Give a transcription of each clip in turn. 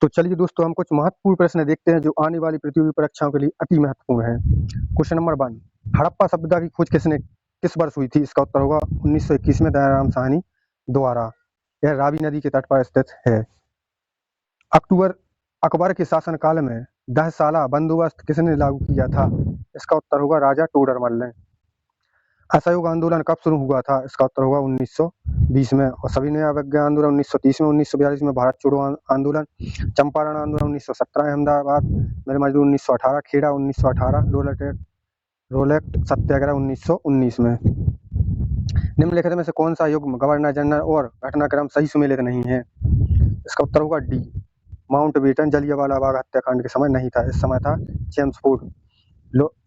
तो चलिए दोस्तों, हम कुछ महत्वपूर्ण प्रश्न देखते हैं जो आने वाली प्रतियोगी परीक्षाओं के लिए अति महत्वपूर्ण है। क्वेश्चन नंबर 1, हड़प्पा सभ्यता की खोज किस वर्ष हुई थी? इसका उत्तर होगा 1921 में दयाराम साहनी द्वारा। यह रावी नदी के तट पर स्थित है। अकबर के शासनकाल में 10 साला बंदोबस्त किसने लागू किया था? इसका उत्तर होगा राजा टोडरमल ने। असहयोग आंदोलन कब शुरू हुआ था? इसका उत्तर होगा 1920 में। और सविनय अवज्ञा आंदोलन 1930 में, 1942 में भारत छोड़ो आंदोलन, चंपारण आंदोलन 1917, अहमदाबाद मिल मजदूर 1918, खेड़ा 1918, रोलेट सत्याग्रह 1919 में। निम्नलिखित में से कौन सा युग्म गवर्नर जनरल और घटनाक्रम सही सुमेलित नहीं है? इसका उत्तर होगा डी, माउंटबेटन जलियांवाला बाग हत्याकांड के समय नहीं था, इस समय था चेम्सफोर्ड।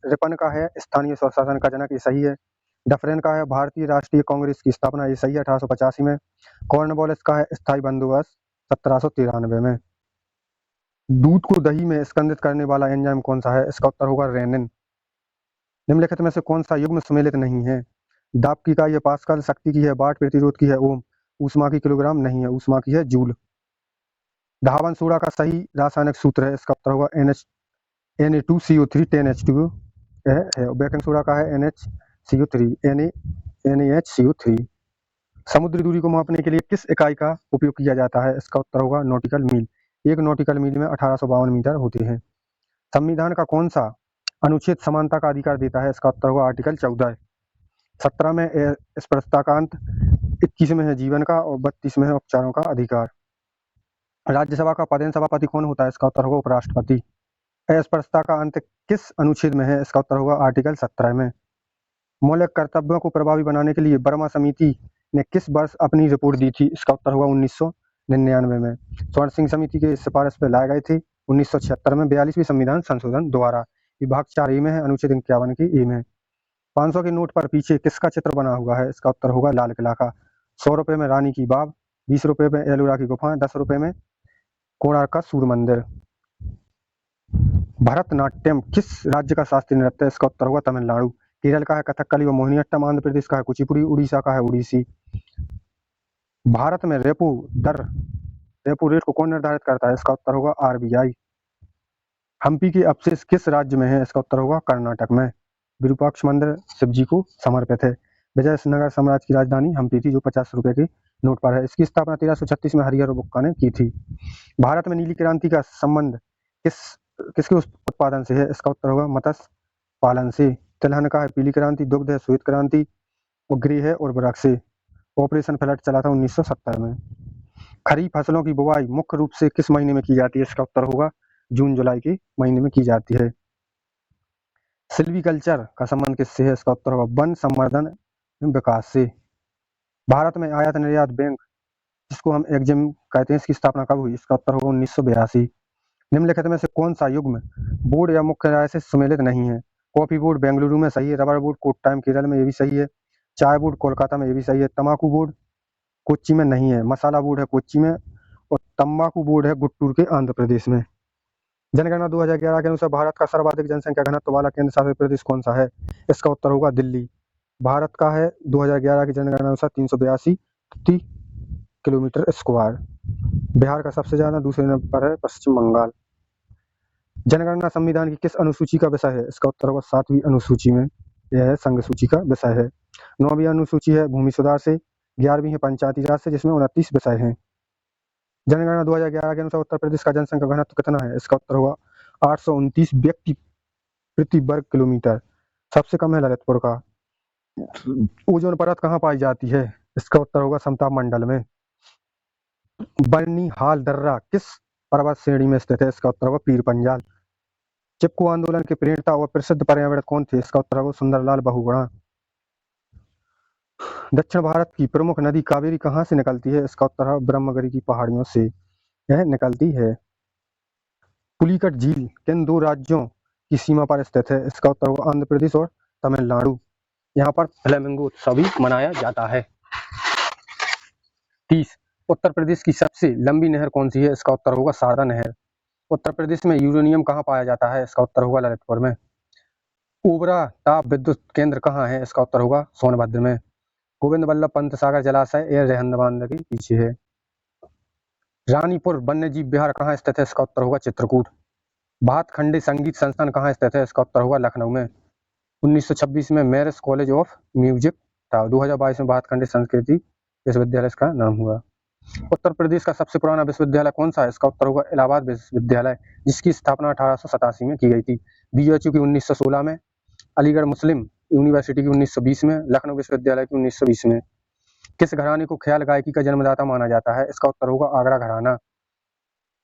रिपन का है स्थानीय स्वशासन का जनक, ये सही है। डफरेन का है भारतीय राष्ट्रीय कांग्रेस की स्थापना, ये सही है 1885 में। कॉर्नवालिस का है स्थायी बंदोबस्त 1793 में। दूध को दही में स्कंदित करने वाला एंजाइम कौन सा है? इसका उत्तर होगा रेनिन। निम्नलिखित में से कौन सा युग्म सुमेलित नहीं है? दाब की इकाई है पास्कल, शक्ति की है वाट, प्रतिरोध की है ओम, ऊष्मा की किलोग्राम नहीं है, ऊष्मा की है जूल। धावन सोडा का सही रासायनिक सूत्र है? इसका उत्तर होगा Na2CO3 10H2 है। बेकिंग सोडा का है NaCO3 NaHCO3। समुद्री दूरी को मापने के लिए किस इकाई का उपयोग किया जाता है? इसका उत्तर होगा नॉटिकल मील। एक नॉटिकल मील में 1852 मीटर होते हैं। संविधान का कौन सा अनुच्छेद समानता का अधिकार देता है? इसका उत्तर होगा आर्टिकल 14। 17 में स्पर्शता का अंत, 21 में है जीवन का और 32 में है उपचारों का अधिकार। राज्यसभा का पदेन सभापति कौन होता है? इसका उत्तर होगा उपराष्ट्रपति। अस्पृश्यता का अंत किस अनुच्छेद में है? इसका उत्तर होगा आर्टिकल 17 में। मौलिक कर्तव्यों को प्रभावी बनाने के लिए वर्मा समिति ने किस वर्ष अपनी रिपोर्ट दी थी? इसका उत्तर होगा 1999 में। स्वर्ण सिंह समिति के सिफारिश पर लाए गए थे 1976 में 42वीं संविधान संशोधन द्वारा। विभाग 4 में है, अनुच्छेद 51 की ए में। 500 के नोट पर पीछे किसका चित्र बना हुआ है? इसका उत्तर होगा लाल किला का। 100 रुपए में रानी की बाग, 20 रुपए में एलोरा की गुफा, 10 रुपए में कोणार्क का सूर्य मंदिर। भरतनाट्यम किस राज्य का शास्त्रीय नृत्य है? इसका उत्तर होगा तमिलनाडु। केरल का है कथकली व मोहिनीअट्टम, आंध्र प्रदेश का है कुचिपुड़ी, उड़ीसा का है ओडिसी। भारत में रेपो रेट को कौन निर्धारित करता है? इसका उत्तर होगा आरबीआई। हम्पी के अवशेष किस राज्य में है? इसका उत्तर होगा कर्नाटक में। विरूपाक्ष मंदिर शिव जी को समर्पित है। विजयनगर साम्राज्य की राजधानी हम्पी थी, जो 50 रुपए के नोट पर है। इसकी स्थापना 1336 में हरिहर बुक्का ने की थी। भारत में नीली क्रांति का संबंध किसके उत्पादन से है? इसका उत्तर होगा मत्स्य पालन से। तिलहन का है पीली क्रांति, दुग्ध है श्वेत क्रांति, और ग्रे है उर्वरक से। ऑपरेशन फ्लड चला था 1970 में। खरीफ फसलों की बुवाई मुख्य रूप से किस महीने में की जाती है? इसका उत्तर होगा जून जुलाई के महीने में की जाती है। सिल्वीकल्चर का संबंध किससे है? इसका उत्तर होगा वन संवर्धन विकास से। भारत में आयात निर्यात बैंक, जिसको हम एग्जिम कहते हैं, इसकी स्थापना कब हुई? इसका उत्तर होगा 1982। निम्नलिखित में से कौन सा युग्म बोर्ड या मुख्य राय से सुमेलित नहीं है? कॉफी बोर्ड बेंगलुरु में सही है, रबर बोर्ड कोट्टायम केरल में, ये भी सही है। चाय बोर्ड कोलकाता में, ये भी सही है। तंबाकू बोर्ड कोच्चि में नहीं है। मसाला बोर्ड है कोच्चि में, और तंबाकू बोर्ड है गुट्टूर के आंध्र प्रदेश में। जनगणना 2011 के अनुसार भारत का सर्वाधिक जनसंख्या घनत्व वाला केंद्र शासित प्रदेश कौन सा है? इसका उत्तर होगा दिल्ली। भारत का है 2011 की जनगणना अनुसार 382 प्रति किलोमीटर स्क्वायर। बिहार का सबसे ज्यादा, दूसरे नंबर पर है पश्चिम बंगाल। जनगणना संविधान की किस अनुसूची का विषय है? इसका उत्तर होगा 7वीं अनुसूची में, यह है संघ सूची का विषय है। 9वीं अनुसूची है भूमि सुधार से, 11वीं है पंचायती राज से, जिसमें 29 विषय हैं। जनगणना 2011 के अनुसार उत्तर प्रदेश का जनसंख्या घनत्व कितना है? इसका उत्तर होगा 829 व्यक्ति प्रति वर्ग किलोमीटर। सबसे कम है ललितपुर का। ओजोन परत कहाँ पाई जाती है? इसका उत्तर होगा समताप मंडल में। बनिहाल दर्रा किस पर्वत श्रेणी में स्थित है? इसका उत्तर होगा पीर पंजाल। चिपको आंदोलन के प्रेरणा और प्रसिद्ध पर्यावरण कौन थे? इसका उत्तर होगा सुंदरलाल बहुगुणा। दक्षिण भारत की प्रमुख नदी कावेरी कहाँ से निकलती है? इसका उत्तर है ब्रह्मगिरी की पहाड़ियों से यह निकलती है। पुलिकट झील किन 2 राज्यों की सीमा पर स्थित है? इसका उत्तर होगा आंध्र प्रदेश और तमिलनाडु। यहाँ पर फ्लेमिंगो उत्सव भी मनाया जाता है। 30 उत्तर प्रदेश की सबसे लंबी नहर कौन सी है? इसका उत्तर होगा शारदा नहर। उत्तर प्रदेश में यूरेनियम कहाँ पाया जाता है? इसका उत्तर होगा ललितपुर में। ओबरा ताप विद्युत केंद्र कहाँ है? इसका उत्तर होगा सोनभद्र में। गोविंद बल्लभ पंत सागर जलाशय यह रहंद बांध के पीछे है। रानीपुर वन्यजीव विहार कहाँ स्थित है? इसका उत्तर होगा चित्रकूट। भातखंडे संगीत संस्थान कहाँ स्थित है? इसका उत्तर होगा लखनऊ में। 1926 में मैरिस कॉलेज ऑफ म्यूजिक था। 2022 में भातखंडे संस्कृति विश्वविद्यालय इसका नाम हुआ। उत्तर प्रदेश का सबसे पुराना विश्वविद्यालय कौन सा है? इसका उत्तर होगा इलाहाबाद विश्वविद्यालय, जिसकी स्थापना 1887 में की गई थी। बीएचयू की 1916 में, अलीगढ़ मुस्लिम यूनिवर्सिटी की 1920 में, लखनऊ विश्वविद्यालय की 1920 में। किस घराने को ख्याल गायकी का जन्मदाता माना जाता है? इसका उत्तर होगा आगरा घराना।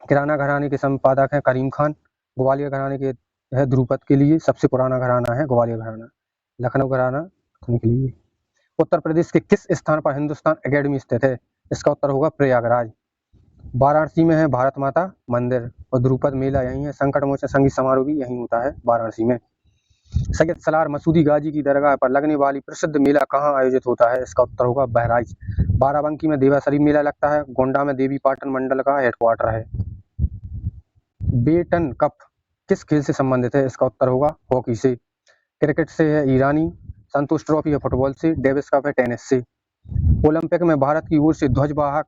किराना घराने के संपादक हैं करीम खान। ग्वालियर घराने के है ध्रुपद के लिए सबसे पुराना घराना है ग्वालियर घराना। लखनऊ घराना के लिए। उत्तर प्रदेश के किस स्थान पर हिंदुस्तान एकेडमी स्थित है? इसका उत्तर होगा प्रयागराज। वाराणसी में है भारत माता मंदिर और ध्रुपद मेला यहीं है। संकट मोचन संगीत समारोह भी यहीं होता है वाराणसी में। सैयद सलार मसूदी गाजी की दरगाह पर लगने वाली प्रसिद्ध मेला कहाँ आयोजित होता है? इसका उत्तर होगा बहराइच। बाराबंकी में देवा शरीफ मेला लगता है। गोंडा में देवी पाटन मंडल का हेडक्वार्टर है। बेटन कप किस खेल से संबंधित है? इसका उत्तर होगा हॉकी से। क्रिकेट से है ईरानी। संतोष ट्रॉफी है फुटबॉल से। डेविस कप है टेनिस से। ओलंपिक में भारत की ओर से ध्वजवाहक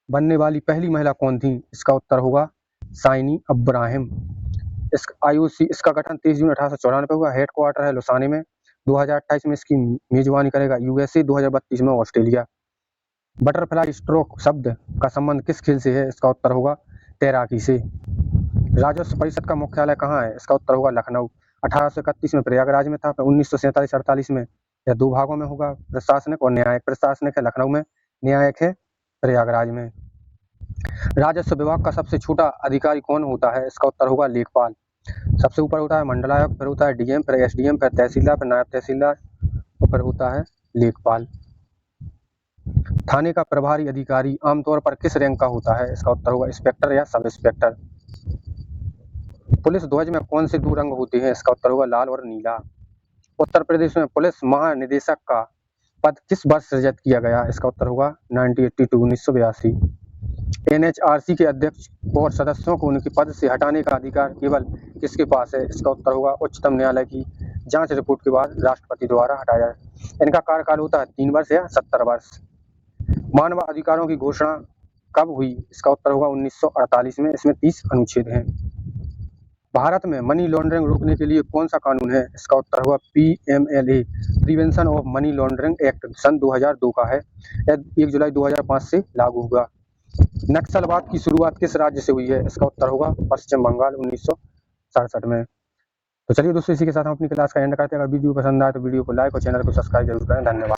बनने वाली पहली महिला कौन थी? इसका उत्तर होगा साइनी अब्राहिम। आईओसी इसका गठन 23 जून 1894 हुआ। हेडक्वार्टर है लुसाने में। 2028 में इसकी मेजबानी करेगा यूएसए, 2032 में ऑस्ट्रेलिया। बटरफ्लाई स्ट्रोक शब्द का संबंध किस खेल से है? इसका उत्तर होगा तैराकी से। राजस्व परिषद का मुख्यालय कहाँ है? इसका उत्तर होगा लखनऊ। 1831 में प्रयागराज में था। 1947-48 में यह दो भागों में होगा, प्रशासनिक और न्यायिक। प्रशासनिक है लखनऊ में, न्यायिक है प्रयागराज में। राजस्व विभाग का सबसे छोटा अधिकारी कौन होता है? इसका उत्तर होगा लेखपाल। सबसे ऊपर होता है मंडलायुक्त, फिर होता है डीएम, फिर एसडीएम, फिर तहसीलदार, फिर नायब तहसीलदार और फिर होता है लेखपाल। थाने का प्रभारी अधिकारी आमतौर पर किस रैंक का होता है? इसका उत्तर होगा इंस्पेक्टर या सब इंस्पेक्टर। पुलिस ध्वज में कौन से दो रंग होते हैं? इसका उत्तर होगा लाल और नीला। उत्तर प्रदेश में पुलिस महानिदेशक का पद किस वर्ष सृजित किया गया? इसका उत्तर होगा 1982। एनएचआरसी के अध्यक्ष और सदस्यों को उनके पद से हटाने का अधिकार केवल किसके पास है? इसका उत्तर होगा उच्चतम न्यायालय की जांच रिपोर्ट के बाद राष्ट्रपति द्वारा हटाया जाए। इनका कार्यकाल होता है 3 वर्ष या 70 वर्ष। मानव अधिकारों की घोषणा कब हुई? इसका उत्तर होगा 1948 में। इसमें 30 अनुच्छेद हैं। भारत में मनी लॉन्ड्रिंग रोकने के लिए कौन सा कानून है? इसका उत्तर होगा PMLA, prevention of money laundering act, सन 2002 का है। 1 जुलाई 2005 से लागू हुआ। नक्सलवाद की शुरुआत किस राज्य से हुई है? इसका उत्तर होगा पश्चिम बंगाल 1967 में। तो चलिए दोस्तों, इसी के साथ हम अपनी क्लास का एंड करते हैं। अगर वीडियो पसंद आए तो वीडियो को लाइक और चैनल को सब्सक्राइब जरूर करें। धन्यवाद।